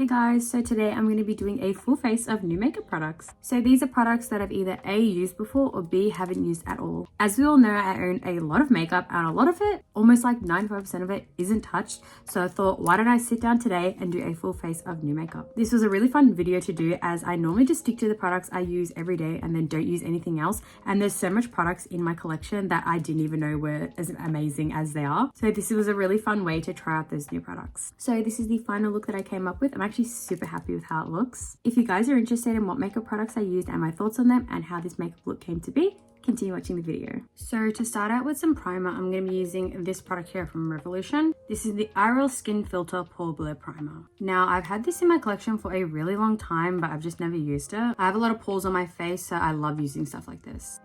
Hey guys, so today I'm going to be doing a full face of new makeup products. So these are products that I've either A, used before, or B, haven't used at all. As we all know, I own a lot of makeup and a lot of it, almost like 95% of it, isn't touched. So I thought, why don't I sit down today and do a full face of new makeup? This was a really fun video to do, as I normally just stick to the products I use every day and then don't use anything else. And there's so much products in my collection that I didn't even know were as amazing as they are. So this was a really fun way to try out those new products. So this is the final look that I came up with. I'm actually super happy with how it looks. If you guys are interested in what makeup products I used and my thoughts on them and how this makeup look came to be, continue watching the video. So to start out with some primer, I'm going to be using this product here from Revolution. This is the Real Skin Filter Pore Blur Primer. Now, I've had this in my collection for a really long time, but I've just never used it. I have a lot of pores on my face, so I love using stuff like this.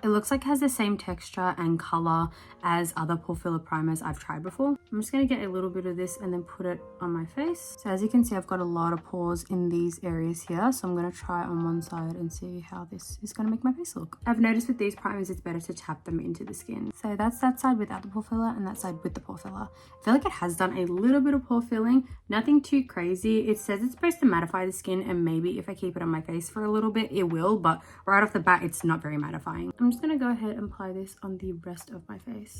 It looks like it has the same texture and color as other pore filler primers I've tried before. I'm just going to get a little bit of this and then put it on my face. So as you can see, I've got a lot of pores in these areas here. So I'm going to try it on one side and see how this is going to make my face look. I've noticed with these primers, it's better to tap them into the skin. So that's that side without the pore filler and that side with the pore filler. I feel like it has done a little bit of pore filling, nothing too crazy. It says it's supposed to mattify the skin, and maybe if I keep it on my face for a little bit, it will, but right off the bat, it's not very mattifying. I'm just going to go ahead and apply this on the rest of my face.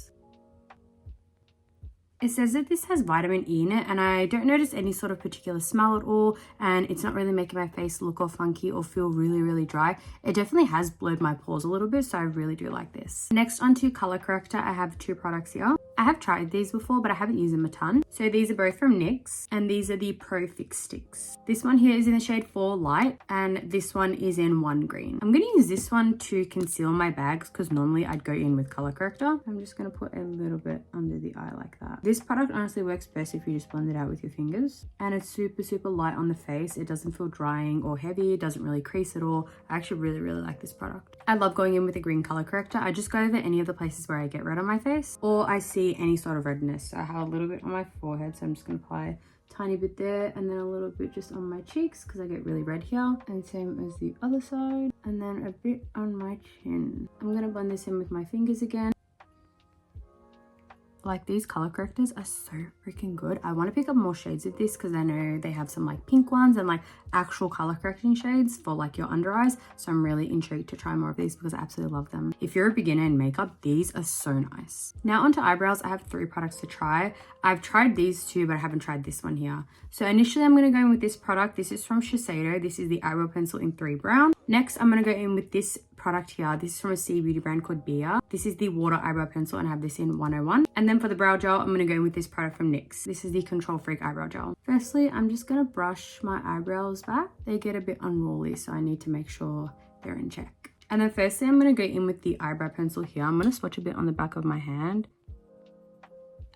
It says that this has vitamin E in it, and I don't notice any sort of particular smell at all, and it's not really making my face look all funky or feel really dry. It definitely has blurred my pores a little bit, so I really do like this. Next, onto color corrector, I have two products here. I have tried these before, but I haven't used them a ton. So these are both from NYX, and these are the Pro Fix Sticks. This one here is in the shade 4 Light, and this one is in 1 Green. I'm going to use this one to conceal my bags, because normally I'd go in with color corrector. I'm just going to put a little bit under the eye like that. This product honestly works best if you just blend it out with your fingers. And it's super light on the face. It doesn't feel drying or heavy. It doesn't really crease at all. I actually really like this product. I love going in with a green color corrector. I just go over any of the places where I get red on my face, or I see any sort of redness. So I have a little bit on my forehead, so I'm just going to apply a tiny bit there, and then a little bit just on my cheeks because I get really red here, and same as the other side, and then a bit on my chin. I'm going to blend this in with my fingers again. Like, these color correctors are so freaking good. I want to pick up more shades of this because I know they have some like pink ones and like actual color correcting shades for like your under eyes. So I'm really intrigued to try more of these because I absolutely love them. If you're a beginner in makeup, these are so nice. Now onto eyebrows, I have 3 products to try. I've tried these 2, but I haven't tried this one here. So initially I'm going to go in with this product. This is from Shiseido. This is the eyebrow pencil in 3 Brown. Next, I'm going to go in with this product here. This is from a Cbeauty brand called Kbeauty. This is the water eyebrow pencil, and I have this in 101. And then for the brow gel, I'm going to go in with this product from NYX. This is the Control Freak eyebrow gel. Firstly, I'm just going to brush my eyebrows back. They get a bit unruly, so I need to make sure they're in check. And then firstly, I'm going to go in with the eyebrow pencil here. I'm going to swatch a bit on the back of my hand.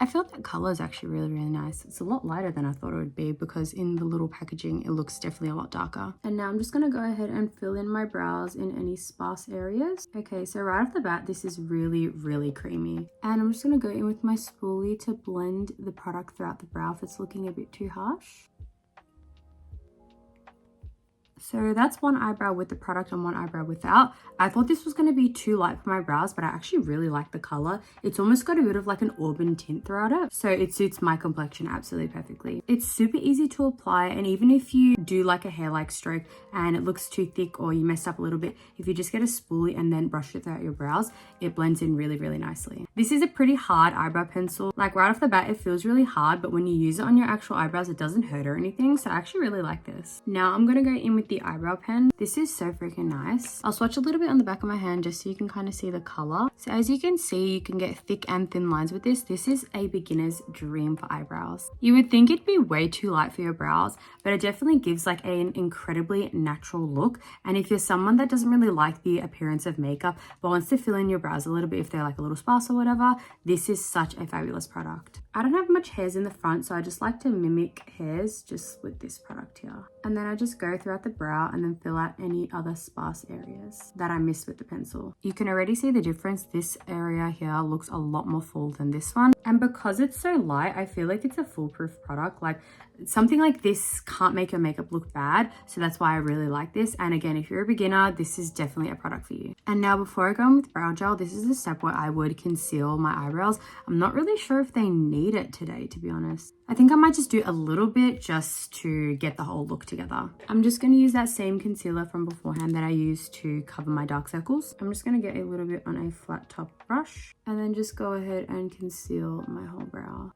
I feel that color is actually really nice. It's a lot lighter than I thought it would be, because in the little packaging it looks definitely a lot darker. And now I'm just going to go ahead and fill in my brows in any sparse areas. Okay, so right off the bat, this is really creamy. And I'm just going to go in with my spoolie to blend the product throughout the brow if it's looking a bit too harsh. So that's one eyebrow with the product and one eyebrow without. I thought this was going to be too light for my brows, but I actually really like the color. It's almost got a bit of like an auburn tint throughout it, so it suits my complexion absolutely perfectly. It's super easy to apply, and even if you do like a hair-like stroke and it looks too thick or you messed up a little bit, if you just get a spoolie and then brush it throughout your brows, it blends in really nicely. This is a pretty hard eyebrow pencil. Like right off the bat, it feels really hard, but when you use it on your actual eyebrows, it doesn't hurt or anything, so I actually really like this. Now I'm going to go in with the eyebrow pen. This is so freaking nice. I'll swatch a little bit on the back of my hand just so you can kind of see the color. So as you can see, you can get thick and thin lines with this. This is a beginner's dream for eyebrows. You would think it'd be way too light for your brows, but it definitely gives like an incredibly natural look. And if you're someone that doesn't really like the appearance of makeup but wants to fill in your brows a little bit if they're like a little sparse or whatever, this is such a fabulous product. I don't have much hairs in the front, so I just like to mimic hairs just with this product here. And then I just go throughout the brow and then fill out any other sparse areas that I missed with the pencil. You can already see the difference. This area here looks a lot more full than this one. And because it's so light, I feel like it's a foolproof product. Like something like this can't make your makeup look bad. So that's why I really like this. And again, if you're a beginner, this is definitely a product for you. And now before I go in with brow gel, this is the step where I would conceal my eyebrows. I'm not really sure if they need it today, to be honest. I think I might just do a little bit just to get the whole look together. I'm just going to use that same concealer from beforehand that I used to cover my dark circles. I'm just going to get a little bit on a flat top brush and then just go ahead and conceal my whole brow.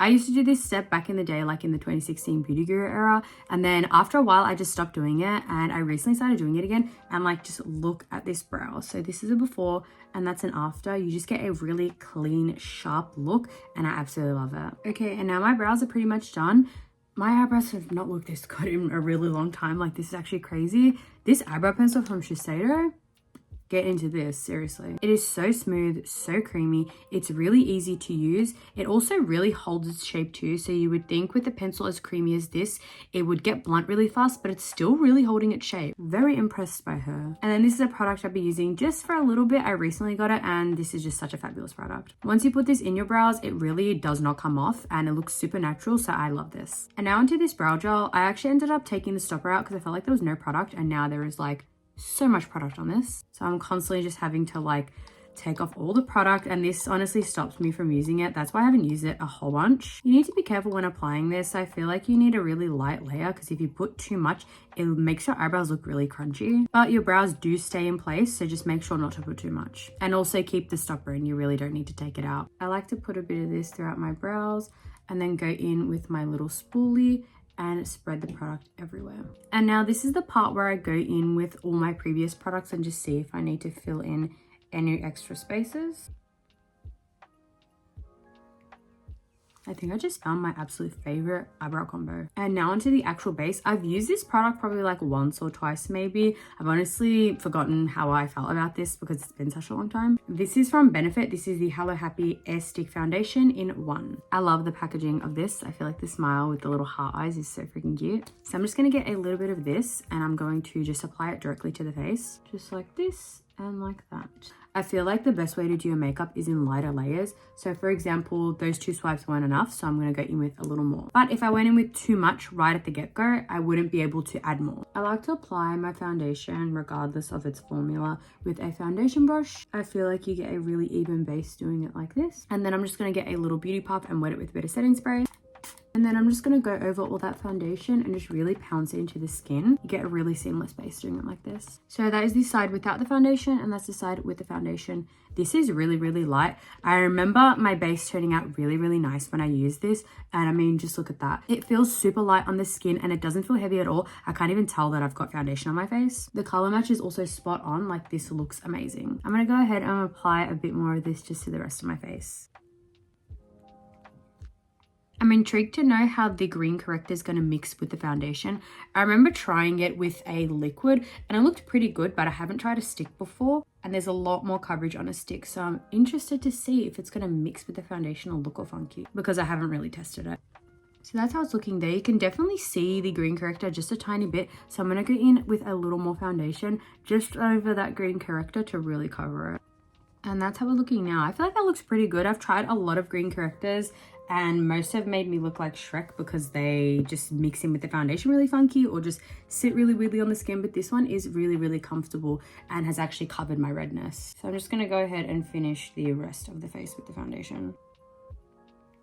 I used to do this step back in the day, like in the 2016 Beauty Guru era. And then after a while, I just stopped doing it. And I recently started doing it again. And like, just look at this brow. So this is a before and that's an after. You just get a really clean, sharp look. And I absolutely love it. Okay, and now my brows are pretty much done. My eyebrows have not looked this good in a really long time. Like, this is actually crazy. This eyebrow pencil from Shiseido, get into this, seriously. It is so smooth, so creamy. It's really easy to use. It also really holds its shape too. So you would think with a pencil as creamy as this, it would get blunt really fast, but it's still really holding its shape. Very impressed by her. And then this is a product I've been using just for a little bit. I recently got it and this is just such a fabulous product. Once you put this in your brows, it really does not come off and it looks super natural. So I love this. And now onto this brow gel. I actually ended up taking the stopper out because I felt like there was no product and now there is like so much product on this. So I'm constantly just having to like take off all the product and this honestly stops me from using it. That's why I haven't used it a whole bunch. You need to be careful when applying this. I feel like you need a really light layer because if you put too much, it makes your eyebrows look really crunchy. But your brows do stay in place, so just make sure not to put too much. And also keep the stopper in. You really don't need to take it out. I like to put a bit of this throughout my brows and then go in with my little spoolie and spread the product everywhere. And now this is the part where I go in with all my previous products and just see if I need to fill in any extra spaces. I think I just found my absolute favorite eyebrow combo. And now onto the actual base. I've used this product probably like once or twice maybe. I've honestly forgotten how I felt about this because it's been such a long time. This is from Benefit. This is the Hello Happy Air Stick Foundation in 1. I love the packaging of this. I feel like the smile with the little heart eyes is so freaking cute. So I'm just gonna get a little bit of this and I'm going to just apply it directly to the face. Just like this and like that. I feel like the best way to do your makeup is in lighter layers. So for example, those 2 swipes weren't enough, so I'm going to go in with a little more. But if I went in with too much right at the get-go, I wouldn't be able to add more. I like to apply my foundation regardless of its formula with a foundation brush. I feel like you get a really even base doing it like this. And then I'm just going to get a little beauty puff and wet it with a bit of setting spray. And then I'm just going to go over all that foundation and just really pounce it into the skin. You get a really seamless base doing it like this. So that is the side without the foundation and that's the side with the foundation. This is really, really light. I remember my base turning out really, really nice when I used this. And I mean, just look at that. It feels super light on the skin and it doesn't feel heavy at all. I can't even tell that I've got foundation on my face. The color match is also spot on. Like, this looks amazing. I'm going to go ahead and apply a bit more of this just to the rest of my face. I'm intrigued to know how the green corrector is going to mix with the foundation. I remember trying it with a liquid and it looked pretty good, but I haven't tried a stick before and there's a lot more coverage on a stick. So I'm interested to see if it's going to mix with the foundation or look all funky because I haven't really tested it. So that's how it's looking there. You can definitely see the green corrector just a tiny bit. So I'm going to go in with a little more foundation just over that green corrector to really cover it. And that's how we're looking now. I feel like that looks pretty good. I've tried a lot of green correctors and most have made me look like Shrek because they just mix in with the foundation really funky or just sit really weirdly on the skin. But this one is really, really comfortable and has actually covered my redness. So I'm just going to go ahead and finish the rest of the face with the foundation.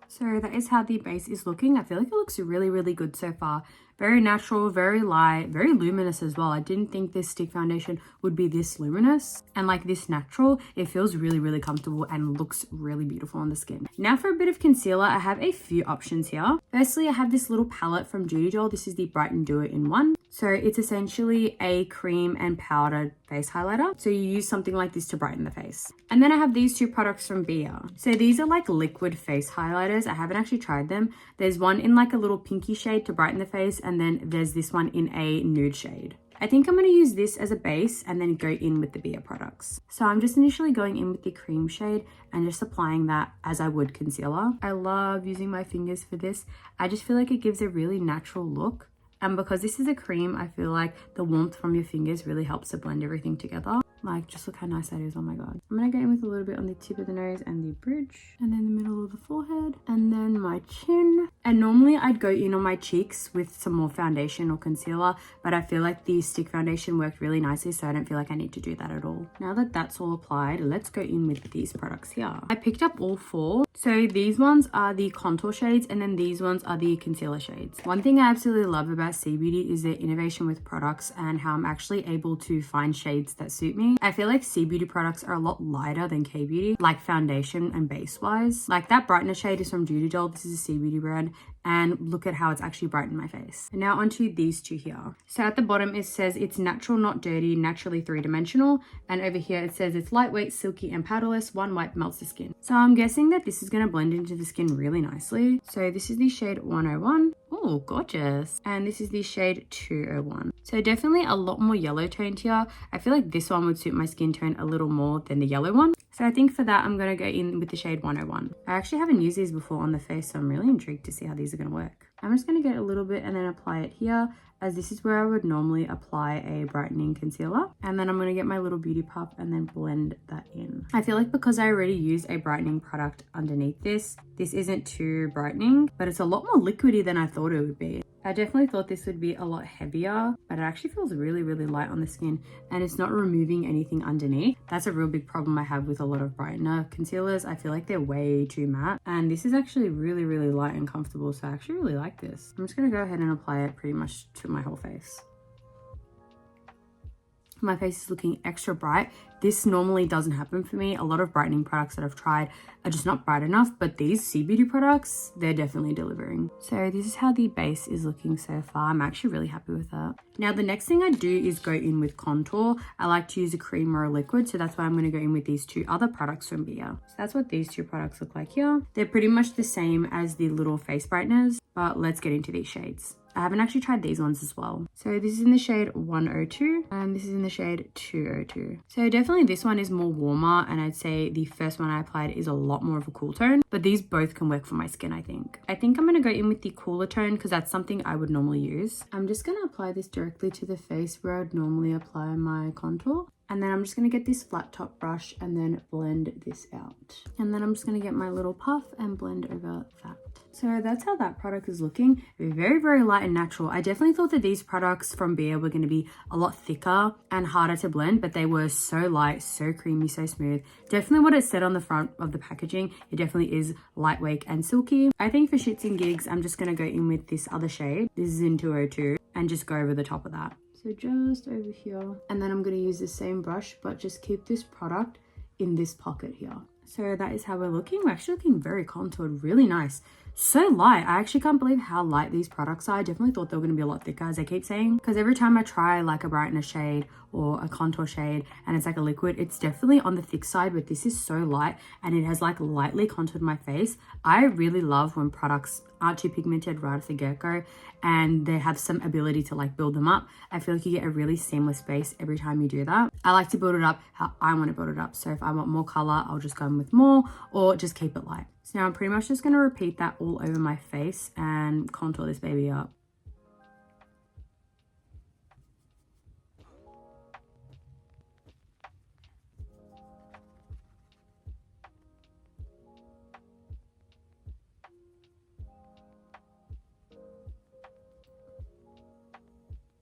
So that is how the base is looking. I feel like it looks really, really good so far. Very natural, very light, very luminous as well. I didn't think this stick foundation would be this luminous and like this natural. It feels really, really comfortable and looks really beautiful on the skin. Now for a bit of concealer, I have a few options here. Firstly, I have this little palette from Judy Doll. This is the Brighten Do It in 1. So it's essentially a cream and powdered face highlighter. So you use something like this to brighten the face. And then I have these 2 products from Kbeauty. So these are like liquid face highlighters. I haven't actually tried them. There's one in like a little pinky shade to brighten the face. And then there's this one in a nude shade. I think I'm going to use this as a base and then go in with the Kbeauty products. So I'm just initially going in with the cream shade and just applying that as I would concealer. I love using my fingers for this. I just feel like it gives a really natural look. And because this is a cream, I feel like the warmth from your fingers really helps to blend everything together. Like, just look how nice that is. Oh my god. I'm gonna go in with a little bit on the tip of the nose and the bridge, and then the middle of the forehead, and then my chin. And normally I'd go in on my cheeks with some more foundation or concealer, but I feel like the stick foundation worked really nicely, so I don't feel like I need to do that at all. Now that that's all applied, let's go in with these products here. I picked up all four. So these ones are the contour shades, and then these ones are the concealer shades. One thing I absolutely love about Cbeauty is their innovation with products and how I'm actually able to find shades that suit me. I feel like Cbeauty products are a lot lighter than Kbeauty, like foundation and base wise. Like that brightener shade is from Duty Doll. This is a Cbeauty brand, and look at how it's actually brightened my face. And now onto these two here. So at the bottom it says it's natural, not dirty, naturally three-dimensional, and over here it says it's lightweight, silky, and powderless. One wipe melts the skin. So I'm guessing that this is going to blend into the skin really nicely. So this is the shade 101. Oh, gorgeous. And this is the shade 201. So definitely a lot more yellow toned here. I feel like this one would suit my skin tone a little more than the yellow one. So I think for that, I'm going to go in with the shade 101. I actually haven't used these before on the face, so I'm really intrigued to see how these are going to work. I'm just going to get a little bit and then apply it here, as this is where I would normally apply a brightening concealer. And then I'm going to get my little beauty puff and then blend that in. I feel like because I already used a brightening product underneath this isn't too brightening, but it's a lot more liquidy than I thought it would be. I definitely thought this would be a lot heavier, but it actually feels really, really light on the skin, and it's not removing anything underneath. That's a real big problem I have with a lot of brightener concealers. I feel like they're way too matte, and this is actually really, really light and comfortable, so I actually really like this. I'm just going to go ahead and apply it pretty much to my whole face. My face is looking extra bright. This normally doesn't happen for me. A lot of brightening products that I've tried are just not bright enough, but these Cbeauty products, they're definitely delivering. So this is how the base is looking so far. I'm actually really happy with that. Now the next thing I do is go in with contour. I like to use a cream or a liquid, so that's why I'm going to go in with these two other products from Kbeauty. So that's what these two products look like here. They're pretty much the same as the little face brighteners, but let's get into these shades. I haven't actually tried these ones as well. So this is in the shade 102 and this is in the shade 202. So definitely this one is more warmer, and I'd say the first one I applied is a lot more of a cool tone, but these both can work for my skin, I think. I think I'm going to go in with the cooler tone because that's something I would normally use. I'm just going to apply this directly to the face where I'd normally apply my contour. And then I'm just going to get this flat top brush and then blend this out. And then I'm just going to get my little puff and blend over that. So that's how that product is looking. Very, very light and natural. I definitely thought that these products from Kbeauty were going to be a lot thicker and harder to blend, but they were so light, so creamy, so smooth. Definitely what it said on the front of the packaging, it definitely is lightweight and silky. I think for shits and gigs, I'm just going to go in with this other shade. This is in 202 and just go over the top of that. So just over here. And then I'm going to use the same brush, but just keep this product in this pocket here. So that is how we're looking. We're actually looking very contoured, really nice. So light. I actually can't believe how light these products are. I definitely thought they were going to be a lot thicker, as I keep saying, because every time I try like a brightener shade or a contour shade and it's like a liquid, it's definitely on the thick side, but this is so light and it has like lightly contoured my face. I really love when products aren't too pigmented right off the get-go and they have some ability to like build them up. I feel like you get a really seamless base every time you do that. I like to build it up how I want to build it up. So if I want more color, I'll just go in with more or just keep it light. So now I'm pretty much just going to repeat that all over my face and contour this baby up.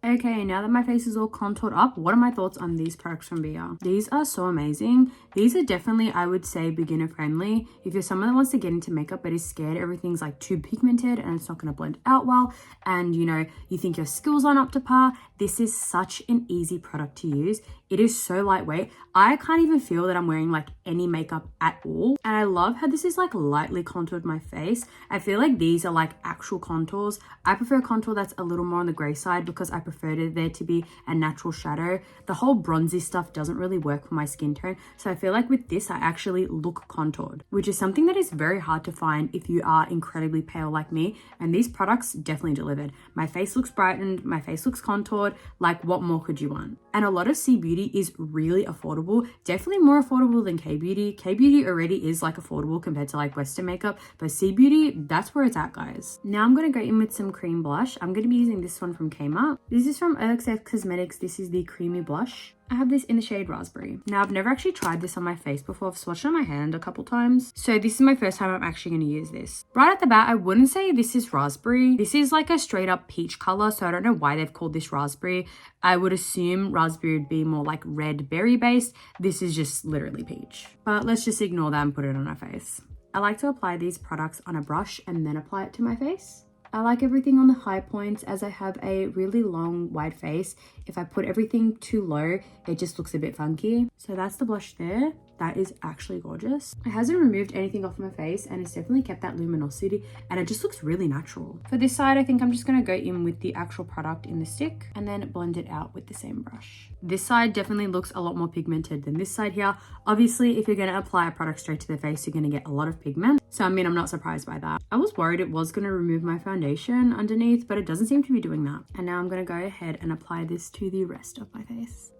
Okay, now that my face is all contoured up, what are my thoughts on these products from Kbeauty? These are so amazing. These are definitely, I would say, beginner friendly. If you're someone that wants to get into makeup but is scared everything's like too pigmented and it's not going to blend out well, and you know, you think your skills aren't up to par, this is such an easy product to use. It is so lightweight. I can't even feel that I'm wearing like any makeup at all. And I love how this is like lightly contoured my face. I feel like these are like actual contours. I prefer a contour that's a little more on the gray side because I prefer there to be a natural shadow. The whole bronzy stuff doesn't really work for my skin tone. So I feel like with this, I actually look contoured, which is something that is very hard to find if you are incredibly pale like me. And these products definitely delivered. My face looks brightened, my face looks contoured. Like, what more could you want? And a lot of Cbeauty is really affordable, definitely more affordable than Kbeauty. Kbeauty already is like affordable compared to like Western makeup, but Cbeauty, that's where it's at, guys. Now I'm going to go in with some cream blush. I'm going to be using this one from Kmart. This is from OXX Cosmetics. This is the creamy blush. I have this in the shade Raspberry. Now, I've never actually tried this on my face before. I've swatched it on my hand a couple times. So this is my first time I'm actually going to use this. Right at the bat, I wouldn't say this is raspberry. This is like a straight up peach color. So I don't know why they've called this raspberry. I would assume raspberry would be more like red berry based. This is just literally peach. But let's just ignore that and put it on our face. I like to apply these products on a brush and then apply it to my face. I like everything on the high points as I have a really long, wide face. If I put everything too low, it just looks a bit funky. So that's the blush there. That is actually gorgeous. It hasn't removed anything off my face and it's definitely kept that luminosity and it just looks really natural. For this side, I think I'm just going to go in with the actual product in the stick and then blend it out with the same brush. This side definitely looks a lot more pigmented than this side here. Obviously, if you're going to apply a product straight to the face, you're going to get a lot of pigment. So I mean, I'm not surprised by that. I was worried it was going to remove my foundation underneath, but it doesn't seem to be doing that. And now I'm going to go ahead and apply this to the rest of my face.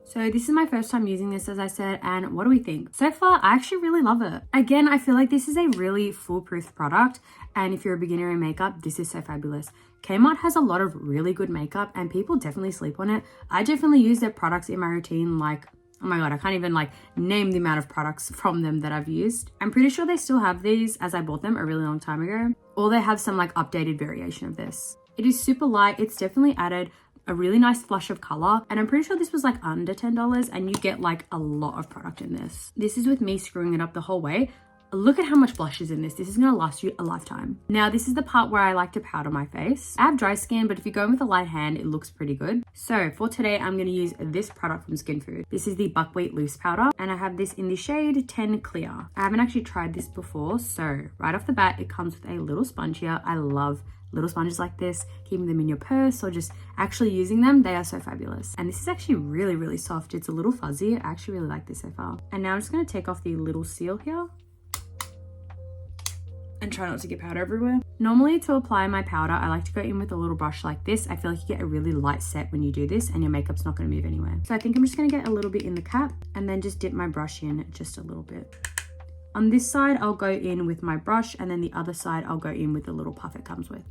So this is my first time using this, as I said, and what do we think? So far, I actually really love it. Again, I feel like this is a really foolproof product, and if you're a beginner in makeup, this is so fabulous. Kmart has a lot of really good makeup, and people definitely sleep on it. I definitely use their products in my routine, like, oh my god, I can't even like name the amount of products from them that I've used. I'm pretty sure they still have these as I bought them a really long time ago, or they have some like updated variation of this. It is super light. It's definitely added a really nice flush of color, and I'm pretty sure this was like under $10 and you get like a lot of product in this. This is with me screwing it up the whole way. Look at how much blush is in this. This is going to last you a lifetime. Now, this is the part where I like to powder my face. I have dry skin, but if you're going with a light hand, it looks pretty good. So for today, I'm going to use this product from Skin Food. This is the Buckwheat Loose Powder, and I have this in the shade 10 Clear. I haven't actually tried this before, so right off the bat, it comes with a little sponge here. I love little sponges like this, keeping them in your purse or just actually using them. They are so fabulous. And this is actually really, really soft. It's a little fuzzy. I actually really like this so far. And now I'm just going to take off the little seal here and try not to get powder everywhere. Normally, to apply my powder, I like to go in with a little brush like this. I feel like you get a really light set when you do this and your makeup's not going to move anywhere. So I think I'm just going to get a little bit in the cap and then just dip my brush in just a little bit. On this side, I'll go in with my brush, and then the other side, I'll go in with the little puff it comes with.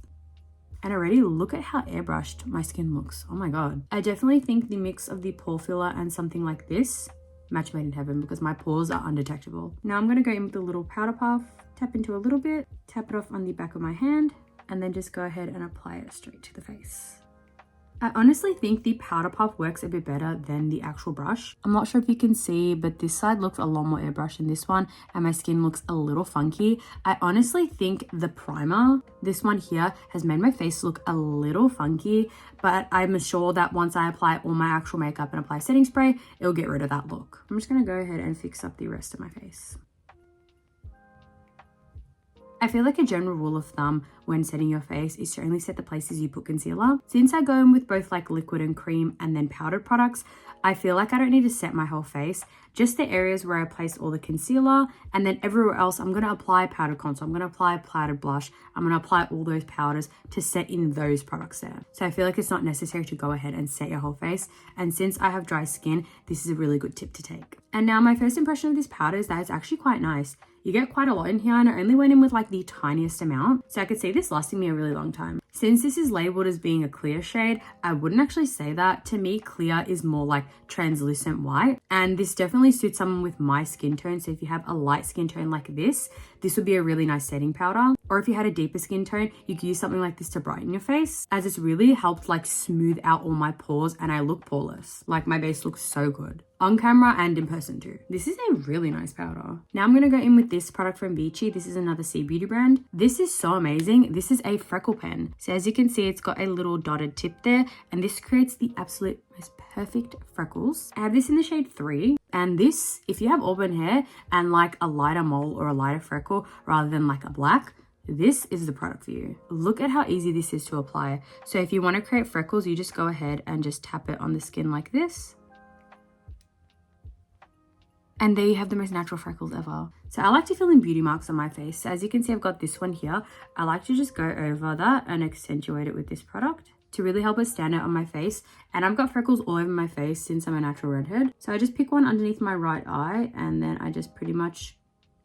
And already look at how airbrushed my skin looks. Oh my god. I definitely think the mix of the pore filler and something like this, match made in heaven, because my pores are undetectable. Now I'm going to go in with a little powder puff, tap into a little bit, tap it off on the back of my hand, and then just go ahead and apply it straight to the face. I honestly think the powder puff works a bit better than the actual brush. I'm not sure if you can see, but this side looks a lot more airbrushed than this one, and my skin looks a little funky. I honestly think the primer, this one here, has made my face look a little funky, but I'm sure that once I apply all my actual makeup and apply setting spray, it'll get rid of that look. I'm just gonna go ahead and fix up the rest of my face. I feel like a general rule of thumb when setting your face is to only set the places you put concealer. Since I go in with both like liquid and cream and then powdered products, I feel like I don't need to set my whole face. Just the areas where I place all the concealer, and then everywhere else I'm going to apply powdered contour. I'm going to apply powdered blush. I'm going to apply all those powders to set in those products there. So I feel like it's not necessary to go ahead and set your whole face. And since I have dry skin, this is a really good tip to take. And now my first impression of this powder is that it's actually quite nice. You get quite a lot in here, and I only went in with like the tiniest amount, so I could see this lasting me a really long time. Since this is labeled as being a clear shade, I wouldn't actually say that. To me, clear is more like translucent white, and this definitely suits someone with my skin tone. So if you have a light skin tone like this would be a really nice setting powder. Or if you had a deeper skin tone, you could use something like this to brighten your face, as it's really helped like smooth out all my pores, and I look poreless. Like my base looks so good on camera and in person too. This is a really nice powder. Now I'm going to go in with this product from Kbeauty. This is another Cbeauty brand. This is so amazing. This is a freckle pen. So as you can see, it's got a little dotted tip there, and this creates the absolute most perfect freckles. I have this in the shade 3. And this, if you have auburn hair and like a lighter mole or a lighter freckle rather than like a black, this is the product for you. Look at how easy this is to apply. So if you want to create freckles, you just go ahead and just tap it on the skin like this. And there you have the most natural freckles ever. So I like to fill in beauty marks on my face. So as you can see, I've got this one here. I like to just go over that and accentuate it with this product to really help it stand out on my face. And I've got freckles all over my face since I'm a natural redhead. So I just pick one underneath my right eye and then I just pretty much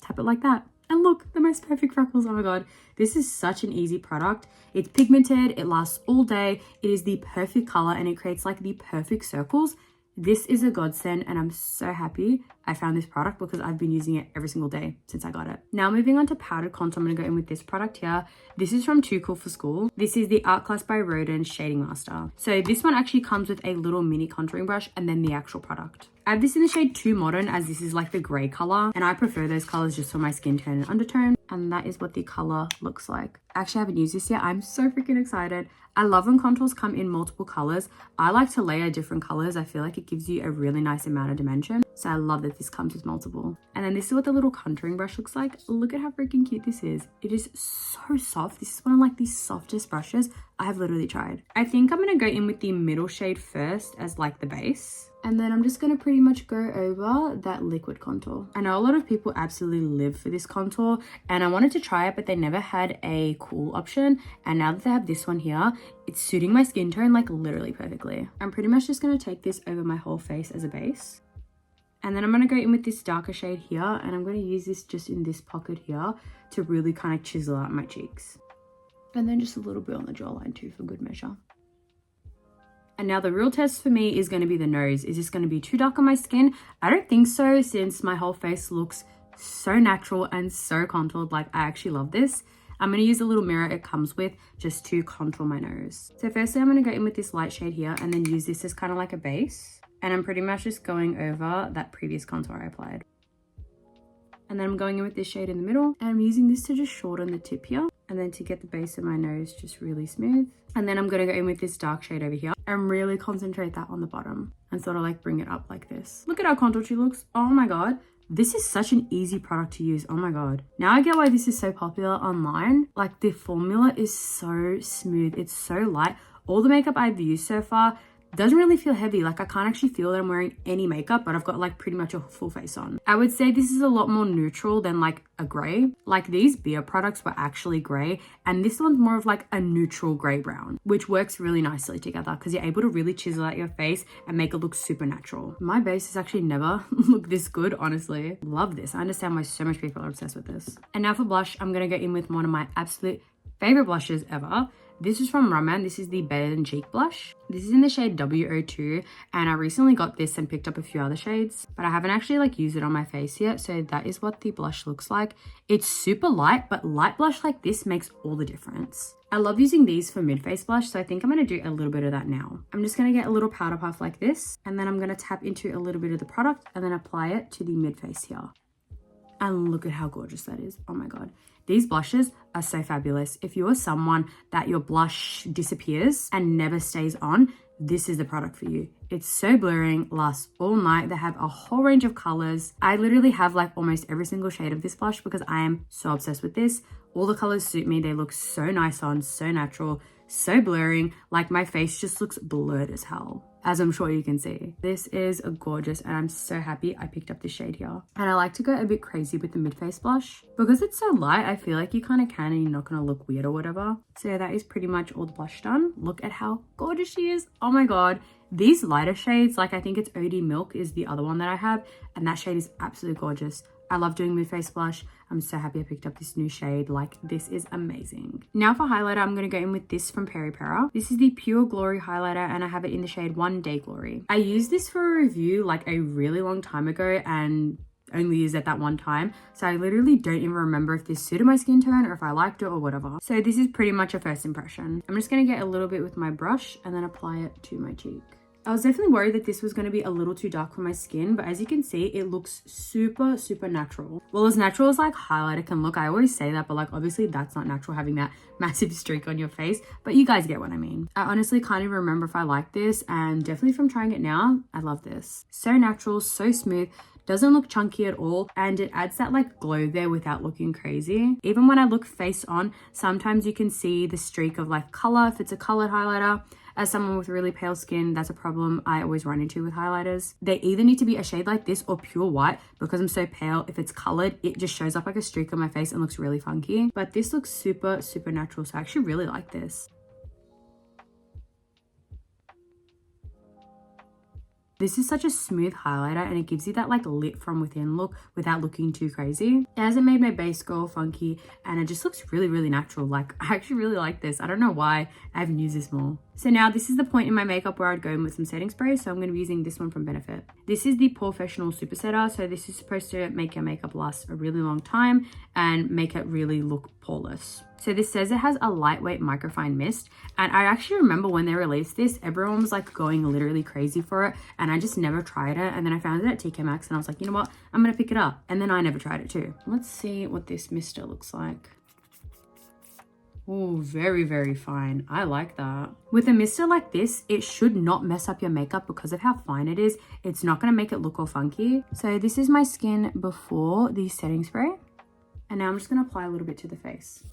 tap it like that. And look, the most perfect freckles. Oh my God, this is such an easy product. It's pigmented, it lasts all day. It is the perfect color and it creates like the perfect circles. This is a godsend and I'm so happy I found this product because I've been using it every single day since I got it. Now moving on to powdered contour, I'm going to go in with this product here. This is from Too Cool for School. This is the Art Class by Rodin Shading Master. So this one actually comes with a little mini contouring brush and then the actual product. I have this in the shade Too Modern as this is like the grey color and I prefer those colors just for my skin tone and undertone. And that is what the color looks like. Actually, I haven't used this yet. I'm so freaking excited. I love when contours come in multiple colors. I like to layer different colors. I feel like it gives you a really nice amount of dimension. So I love that this comes with multiple. And then this is what the little contouring brush looks like. Look at how freaking cute this is. It is so soft. This is one of like the softest brushes I have literally tried. I think I'm going to go in with the middle shade first as like the base. And then I'm just going to pretty much go over that liquid contour. I know a lot of people absolutely live for this contour and I wanted to try it, but they never had a cool option. And now that they have this one here, it's suiting my skin tone like literally perfectly. I'm pretty much just going to take this over my whole face as a base. And then I'm going to go in with this darker shade here and I'm going to use this just in this pocket here to really kind of chisel out my cheeks. And then just a little bit on the jawline too for good measure. And now the real test for me is going to be the nose. Is this going to be too dark on my skin? I don't think so, since my whole face looks so natural and so contoured. Like, I actually love this. I'm going to use the little mirror it comes with just to contour my nose. So firstly, I'm going to go in with this light shade here and then use this as kind of like a base. And I'm pretty much just going over that previous contour I applied. And then I'm going in with this shade in the middle and I'm using this to just shorten the tip here. And then to get the base of my nose just really smooth. And then I'm going to go in with this dark shade over here and really concentrate that on the bottom and sort of like bring it up like this. Look at how contoured she looks. Oh my God. This is such an easy product to use. Oh my God. Now I get why this is so popular online. Like, the formula is so smooth. It's so light. All the makeup I've used so far doesn't really feel heavy. Like, I can't actually feel that I'm wearing any makeup, but I've got like pretty much a full face on. I would say this is a lot more neutral than like a gray. Like, these Kbeauty products were actually gray and this one's more of like a neutral gray brown, which works really nicely together because you're able to really chisel out your face and make it look super natural. My base has actually never looked this good, honestly. Love this. I understand why so much people are obsessed with this. And now for blush, I'm gonna go in with one of my absolute favorite blushes ever. This is from Roman. This is the Better Than Cheek blush. This is in the shade W02 and I recently got this and picked up a few other shades, but I haven't actually like used it on my face yet. So that is what the blush looks like. It's super light, but light blush like this makes all the difference. I love using these for mid-face blush, so I think I'm going to do a little bit of that now. I'm just going to get a little powder puff like this and then I'm going to tap into a little bit of the product and then apply it to the mid-face here. And look at how gorgeous that is. Oh my God. These blushes are so fabulous. If you are someone that your blush disappears and never stays on, this is the product for you. It's so blurring, lasts all night. They have a whole range of colors. I literally have like almost every single shade of this blush because I am so obsessed with this. All the colors suit me. They look so nice on, so natural, so blurring. Like, my face just looks blurred as hell, as I'm sure you can see. This is a gorgeous and I'm so happy I picked up this shade here. And I like to go a bit crazy with the mid-face blush. Because it's so light, I feel like you kind of can and you're not going to look weird or whatever. So that is pretty much all the blush done. Look at how gorgeous she is. Oh my God. These lighter shades, like I think it's OD Milk is the other one that I have. And that shade is absolutely gorgeous. I love doing mid-face blush. I'm so happy I picked up this new shade. Like, this is amazing. Now for highlighter, I'm going to go in with this from Peri Pera. This is the Pure Glory highlighter and I have it in the shade One Day Glory. I used this for a review like a really long time ago and only used it that one time. So I literally don't even remember if this suited my skin tone or if I liked it or whatever. So this is pretty much a first impression. I'm just going to get a little bit with my brush and then apply it to my cheek. I was definitely worried that this was going to be a little too dark for my skin, but as you can see, it looks super, super natural. Well, as natural as like highlighter can look, I always say that, but like obviously that's not natural having that massive streak on your face, but you guys get what I mean. I honestly can't even remember if I like this, and definitely from trying it now, I love this. So natural, so smooth. Doesn't look chunky at all, and it adds that like glow there without looking crazy. Even when I look face on, sometimes you can see the streak of like color if it's a colored highlighter. As someone with really pale skin, that's a problem I always run into with highlighters. They either need to be a shade like this or pure white. Because I'm so pale, if it's colored, it just shows up like a streak on my face and looks really funky. But this looks super, super natural, so I actually really like this. This is such a smooth highlighter, and it gives you that like lit from within look without looking too crazy. It hasn't made my base go funky, and it just looks really, really natural. Like, I actually really like this. I don't know why I haven't used this more. So now this is the point in my makeup where I'd go in with some setting spray. So I'm going to be using this one from Benefit. This is the Professional Super Setter. So this is supposed to make your makeup last a really long time and make it really look poreless. So this says it has a lightweight microfine mist, and I actually remember when they released this, everyone was like going literally crazy for it, and I just never tried it. And then I found it at TK Maxx and I was like, you know what, I'm gonna pick it up. And then I never tried it too. Let's see what this mister looks like. Oh, very, very fine. I like that. With a mister like this, it should not mess up your makeup because of how fine it is. It's not gonna make it look all funky. So this is my skin before the setting spray, and now I'm just gonna apply a little bit to the face.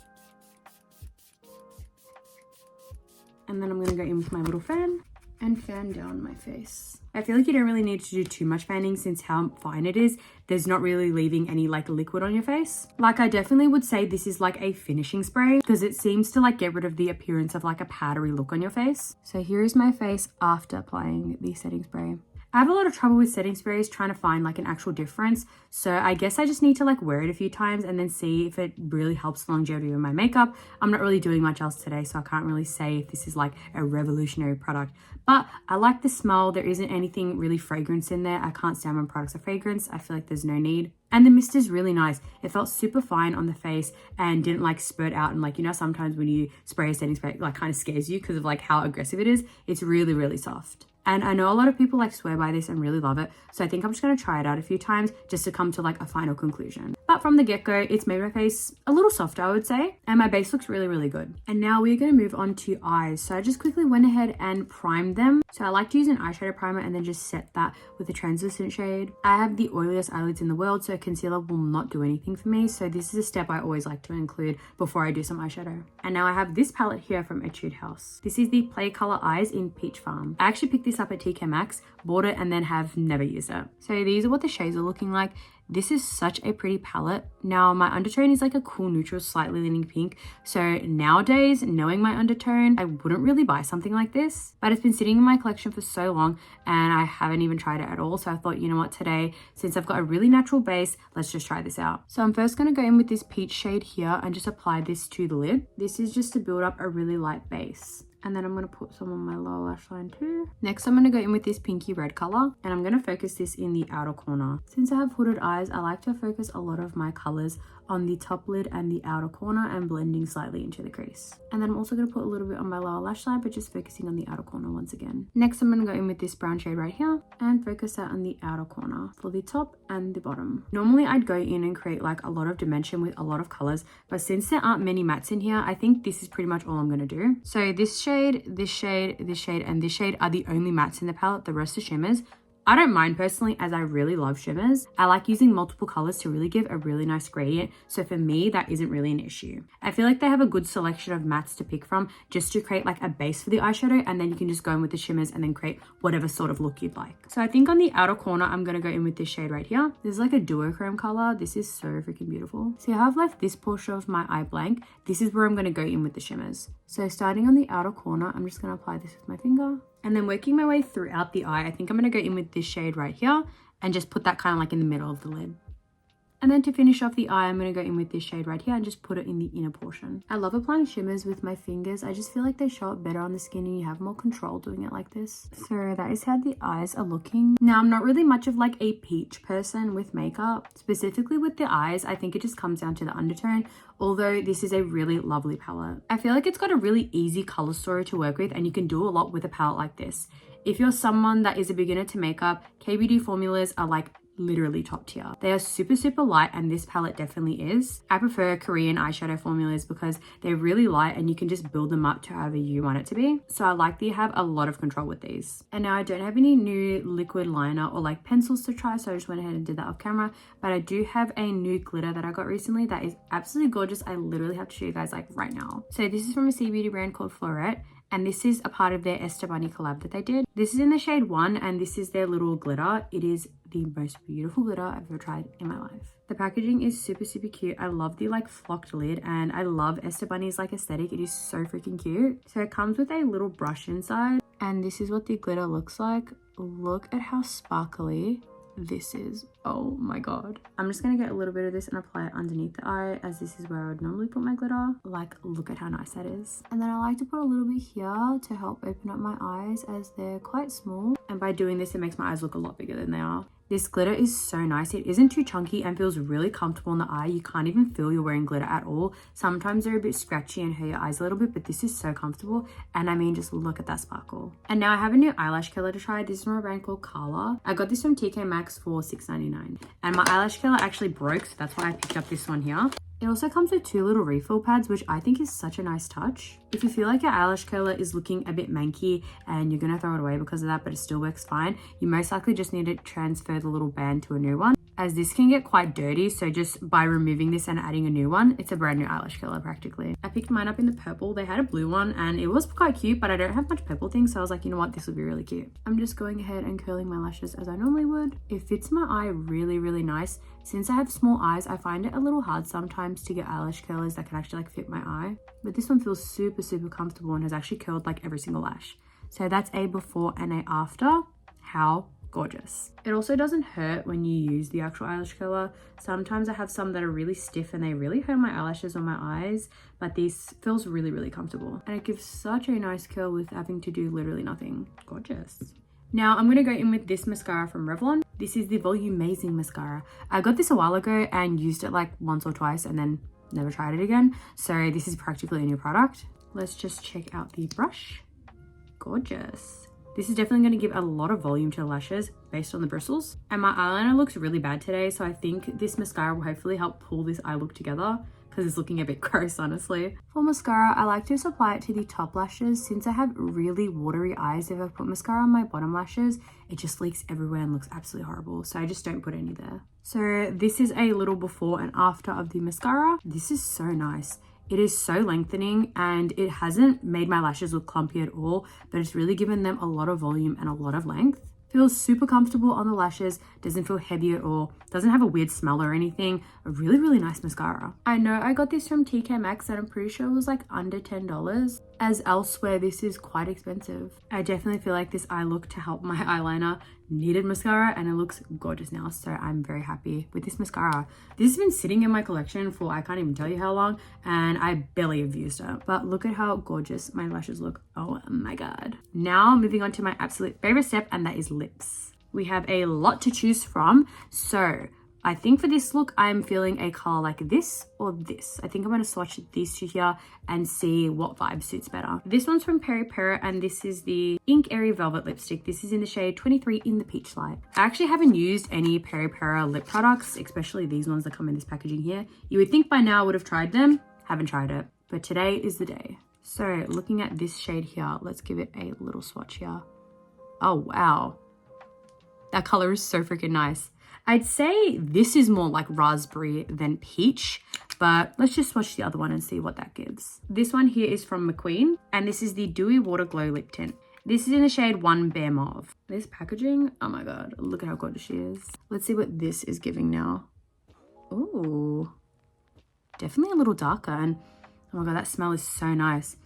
And then I'm going to go in with my little fan and fan down my face. I feel like you don't really need to do too much fanning since how fine it is. There's not really leaving any like liquid on your face. Like, I definitely would say this is like a finishing spray because it seems to like get rid of the appearance of like a powdery look on your face. So here is my face after applying the setting spray. I have a lot of trouble with setting sprays trying to find like an actual difference. So I guess I just need to like wear it a few times and then see if it really helps the longevity of my makeup. I'm not really doing much else today, so I can't really say if this is like a revolutionary product. But I like the smell. There isn't anything really fragrance in there. I can't stand when products are fragrance. I feel like there's no need. And the mist is really nice. It felt super fine on the face and didn't like spurt out. And like, you know, sometimes when you spray a setting spray, it like kind of scares you because of like how aggressive it is. It's really, really soft. And I know a lot of people like swear by this and really love it. So I think I'm just going to try it out a few times just to come to like a final conclusion. But from the get-go, it's made my face a little softer, I would say. And my base looks really, really good. And now we're going to move on to eyes. So I just quickly went ahead and primed them. So I like to use an eyeshadow primer and then just set that with a translucent shade. I have the oiliest eyelids in the world, so concealer will not do anything for me. So this is a step I always like to include before I do some eyeshadow. And now I have this palette here from Etude House. This is the Play Color Eyes in Peach Farm. I actually picked this up at TK Maxx, bought it, and then have never used it. So these are what the shades are looking like. This is such a pretty palette. Now my undertone is like a cool neutral, slightly leaning pink. So nowadays, knowing my undertone, I wouldn't really buy something like this, but it's been sitting in my collection for so long and I haven't even tried it at all. So I thought, you know what, today, since I've got a really natural base, let's just try this out. So I'm first gonna go in with this peach shade here and just apply this to the lid. This is just to build up a really light base. And then I'm going to put some on my lower lash line too. Next, I'm going to go in with this pinky red color and I'm going to focus this in the outer corner. Since I have hooded eyes, I like to focus a lot of my colors on the top lid and the outer corner and blending slightly into the crease. And then I'm also going to put a little bit on my lower lash line, but just focusing on the outer corner once again. Next, I'm going to go in with this brown shade right here and focus that on the outer corner for the top and the bottom. Normally, I'd go in and create like a lot of dimension with a lot of colors, but since there aren't many mattes in here, I think this is pretty much all I'm going to do. So this shade, this shade, this shade, and this shade are the only mattes in the palette. The rest are shimmers. I don't mind personally, as I really love shimmers. I like using multiple colors to really give a really nice gradient. So for me, that isn't really an issue. I feel like they have a good selection of mattes to pick from just to create like a base for the eyeshadow, and then you can just go in with the shimmers and then create whatever sort of look you'd like. So I think on the outer corner, I'm gonna go in with this shade right here. This is like a duochrome color. This is so freaking beautiful. So I have like this portion of my eye blank. This is where I'm gonna go in with the shimmers. So starting on the outer corner, I'm just gonna apply this with my finger. And then working my way throughout the eye, I think I'm going to go in with this shade right here and just put that kind of like in the middle of the lid. And then to finish off the eye, I'm going to go in with this shade right here and just put it in the inner portion. I love applying shimmers with my fingers. I just feel like they show up better on the skin and you have more control doing it like this. So that is how the eyes are looking. Now, I'm not really much of like a peach person with makeup. Specifically with the eyes, I think it just comes down to the undertone. Although this is a really lovely palette. I feel like it's got a really easy color story to work with and you can do a lot with a palette like this. If you're someone that is a beginner to makeup, Kbeauty formulas are like literally top tier. They are super light, and this palette definitely is. I prefer Korean eyeshadow formulas because they're really light and you can just build them up to however you want it to be. So I like that you have a lot of control with these. And now I don't have any new liquid liner or like pencils to try, so I just went ahead and did that off camera. But I do have a new glitter that I got recently that is absolutely gorgeous. I literally have to show you guys like right now. So this is from a Cbeauty brand called Florette. And this is a part of their Esther Bunny collab that they did. This is in the shade 1 and this is their little glitter. It is the most beautiful glitter I've ever tried in my life. The packaging is super cute. I love the like flocked lid and I love Esther Bunny's like aesthetic. It is so freaking cute. So it comes with a little brush inside and this is what the glitter looks like. Look at how sparkly this is. Oh my god. I'm just gonna get a little bit of this and apply it underneath the eye, as this is where I would normally put my glitter. Like, look at how nice that is. And then I like to put a little bit here to help open up my eyes as they're quite small, and by doing this it makes my eyes look a lot bigger than they are. This glitter is so nice. It isn't too chunky and feels really comfortable in the eye. You can't even feel you're wearing glitter at all. Sometimes they're a bit scratchy and hurt your eyes a little bit, but this is so comfortable. And I mean, just look at that sparkle. And now I have a new eyelash curler to try. This is from a brand called Carla. I got this from TK Maxx for $6.99. And my eyelash curler actually broke, so that's why I picked up this one here. It also comes with 2 little refill pads, which I think is such a nice touch. If you feel like your eyelash curler is looking a bit manky and you're gonna throw it away because of that, but it still works fine, you most likely just need to transfer the little band to a new one, as this can get quite dirty. So just by removing this and adding a new one, it's a brand new eyelash curler practically. I picked mine up in the purple. They had a blue one and it was quite cute, but I don't have much purple things, so I was like, you know what, this would be really cute. I'm just going ahead and curling my lashes as I normally would. It fits my eye really nice. Since I have small eyes, I find it a little hard sometimes to get eyelash curlers that can actually like fit my eye, but this one feels super comfortable and has actually curled like every single lash. So that's a before and a after. How gorgeous. It also doesn't hurt when you use the actual eyelash curler. Sometimes I have some that are really stiff and they really hurt my eyelashes or my eyes, but this feels really comfortable, and it gives such a nice curl with having to do literally nothing. Gorgeous. Now I'm going to go in with this mascara from Revlon. This is the Volumazing mascara. I got this a while ago and used it like once or twice and then never tried it again. So this is practically a new product. Let's just check out the brush. Gorgeous. This is definitely going to give a lot of volume to the lashes based on the bristles. And my eyeliner looks really bad today, so I think this mascara will hopefully help pull this eye look together, because it's looking a bit gross, honestly. For mascara, I like to just apply it to the top lashes. Since I have really watery eyes, if I put mascara on my bottom lashes, it just leaks everywhere and looks absolutely horrible. So I just don't put any there. So this is a little before and after of the mascara. This is so nice. It is so lengthening and it hasn't made my lashes look clumpy at all, but it's really given them a lot of volume and a lot of length. Feels super comfortable on the lashes, doesn't feel heavy at all, doesn't have a weird smell or anything. A really nice mascara. I know I got this from TK Maxx and I'm pretty sure it was like under $10, as elsewhere this is quite expensive. I definitely feel like this eye look to help my eyeliner needed mascara and it looks gorgeous now, so I'm very happy with this mascara. This has been sitting in my collection for I can't even tell you how long, and I barely have used it, but look at how gorgeous my lashes look. Oh my god. Now moving on to my absolute favorite step, and that is lips. We have a lot to choose from, so I think for this look, I'm feeling a color like this or this. I think I'm going to swatch these two here and see what vibe suits better. This one's from Peri Peri, and this is the Ink Airy Velvet Lipstick. This is in the shade 23 in the Peach Light. I actually haven't used any Peri Peri lip products, especially these ones that come in this packaging here. You would think by now I would have tried them. Haven't tried it, but today is the day. So looking at this shade here, let's give it a little swatch here. Oh, wow. That color is so freaking nice. I'd say this is more like raspberry than peach, but let's just swatch the other one and see what that gives. This one here is from McQueen, and this is the Dewy Water Glow Lip Tint. This is in the shade 1 Bare Mauve. This packaging, oh my god, look at how gorgeous she is. Let's see what this is giving now. Ooh, definitely a little darker, and oh my god, that smell is so nice.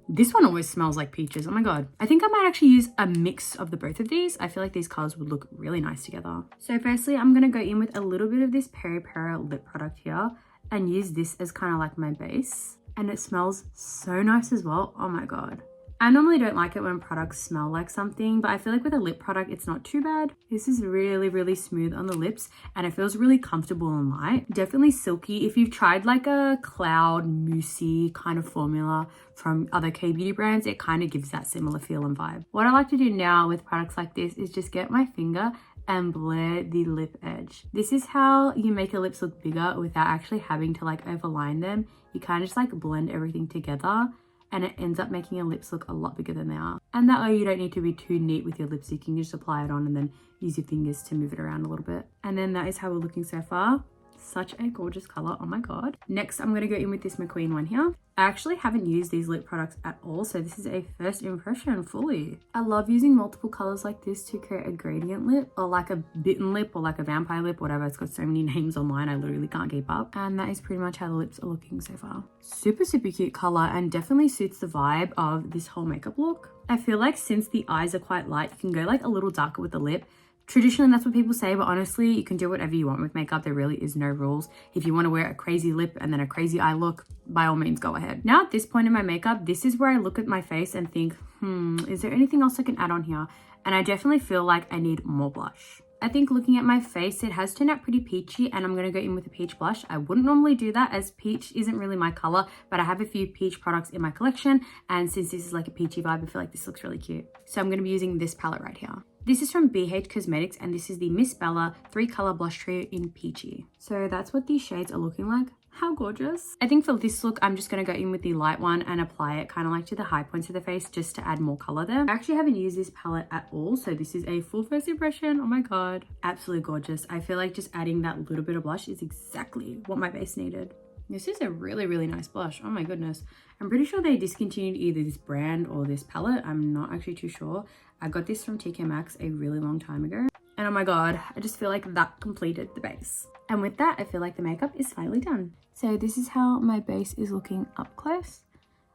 This one always smells like peaches. Oh my god. I think I might actually use a mix of the both of these. I feel like these colors would look really nice together. So firstly, I'm going to go in with a little bit of this Peri Peri lip product here and use this as kind of like my base. And it smells so nice as well. Oh my god. I normally don't like it when products smell like something, but I feel like with a lip product, it's not too bad. This is really, really smooth on the lips and it feels really comfortable and light. Definitely silky. If you've tried like a cloud moussey kind of formula from other Kbeauty brands, it kind of gives that similar feel and vibe. What I like to do now with products like this is just get my finger and blur the lip edge. This is how you make your lips look bigger without actually having to like overline them. You kind of just like blend everything together and it ends up making your lips look a lot bigger than they are. And that way you don't need to be too neat with your lips. You can just apply it on and then use your fingers to move it around a little bit. And then that is how we're looking so far. Such a gorgeous color, oh my god. Next, I'm gonna go in with this McQueen one here. I actually haven't used these lip products at all, so this is a first impression fully. I love using multiple colors like this to create a gradient lip or like a bitten lip or like a vampire lip, whatever. It's got so many names online, I literally can't keep up. And that is pretty much how the lips are looking so far. Super, super cute color and definitely suits the vibe of this whole makeup look. I feel like since the eyes are quite light, you can go like a little darker with the lip. Traditionally, that's what people say, but honestly, you can do whatever you want with makeup. There really is no rules. If you want to wear a crazy lip and then a crazy eye look, by all means, go ahead. Now, at this point in my makeup, this is where I look at my face and think, is there anything else I can add on here? And I definitely feel like I need more blush. I think looking at my face, it has turned out pretty peachy and I'm going to go in with a peach blush. I wouldn't normally do that as peach isn't really my color, but I have a few peach products in my collection. And since this is like a peachy vibe, I feel like this looks really cute. So I'm going to be using this palette right here. This is from BH Cosmetics and this is the Miss Bella 3-color blush trio in Peachy. So that's what these shades are looking like. How gorgeous. I think for this look, I'm just going to go in with the light one and apply it kind of like to the high points of the face just to add more color there. I actually haven't used this palette at all, so this is a full first impression. Oh my god. Absolutely gorgeous. I feel like just adding that little bit of blush is exactly what my base needed. This is a really, really nice blush. Oh my goodness. I'm pretty sure they discontinued either this brand or this palette. I'm not actually too sure. I got this from TK Maxx a really long time ago. And oh my god, I just feel like that completed the base. And with that, I feel like the makeup is finally done. So this is how my base is looking up close.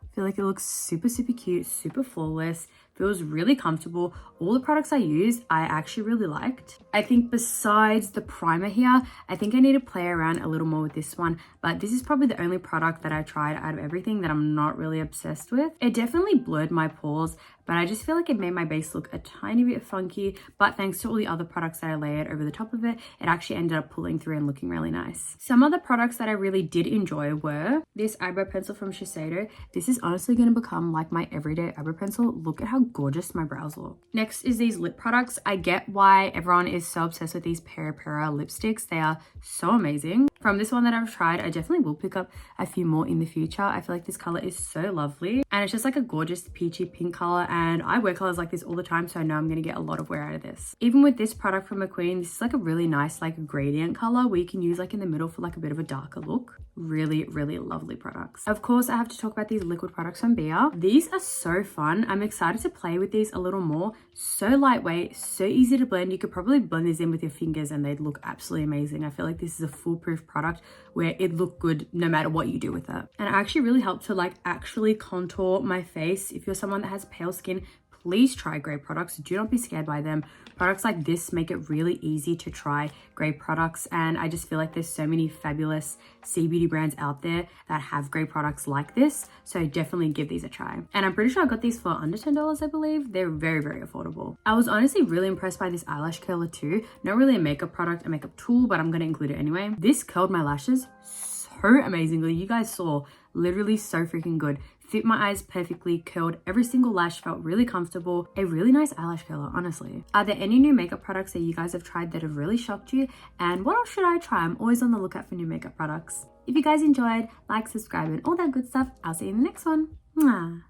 I feel like it looks super, super cute, super flawless. Feels really comfortable. All the products I used, I actually really liked. I think besides the primer here, I think I need to play around a little more with this one, but this is probably the only product that I tried out of everything that I'm not really obsessed with. It definitely blurred my pores, but I just feel like it made my base look a tiny bit funky, but thanks to all the other products that I layered over the top of it, it actually ended up pulling through and looking really nice. Some other products that I really did enjoy were this eyebrow pencil from Shiseido. This is honestly going to become like my everyday eyebrow pencil. Look at how gorgeous my brows look. Next is these lip products. I get why everyone is so obsessed with these Pera lipsticks. They are so amazing. From this one that I've tried, I definitely will pick up a few more in the future. I feel like this color is so lovely and it's just like a gorgeous peachy pink color, and I wear colors like this all the time, so I know I'm going to get a lot of wear out of this. Even with this product from McQueen, this is like a really nice like gradient color where you can use like in the middle for like a bit of a darker look. Really, really lovely products. Of course, I have to talk about these liquid products from Kbeauty. These are so fun. I'm excited to play with these a little more. So lightweight, so easy to blend. You could probably blend these in with your fingers and they'd look absolutely amazing. I feel like this is a foolproof product where it look good no matter what you do with it. And it actually really helped to like actually contour my face. If you're someone that has pale skin, please try grey products. Do not be scared by them. Products like this make it really easy to try grey products, and I just feel like there's so many fabulous Cbeauty brands out there that have grey products like this, so definitely give these a try. And I'm pretty sure I got these for under $10, I believe. They're very, very affordable. I was honestly really impressed by this eyelash curler too. Not really a makeup product, a makeup tool, but I'm going to include it anyway. This curled my lashes so amazingly. You guys saw, literally so freaking good. Fit my eyes perfectly, curled every single lash, felt really comfortable. A really nice eyelash curler, honestly. Are there any new makeup products that you guys have tried that have really shocked you? And what else should I try? I'm always on the lookout for new makeup products. If you guys enjoyed, like, subscribe, and all that good stuff. I'll see you in the next one. Mwah.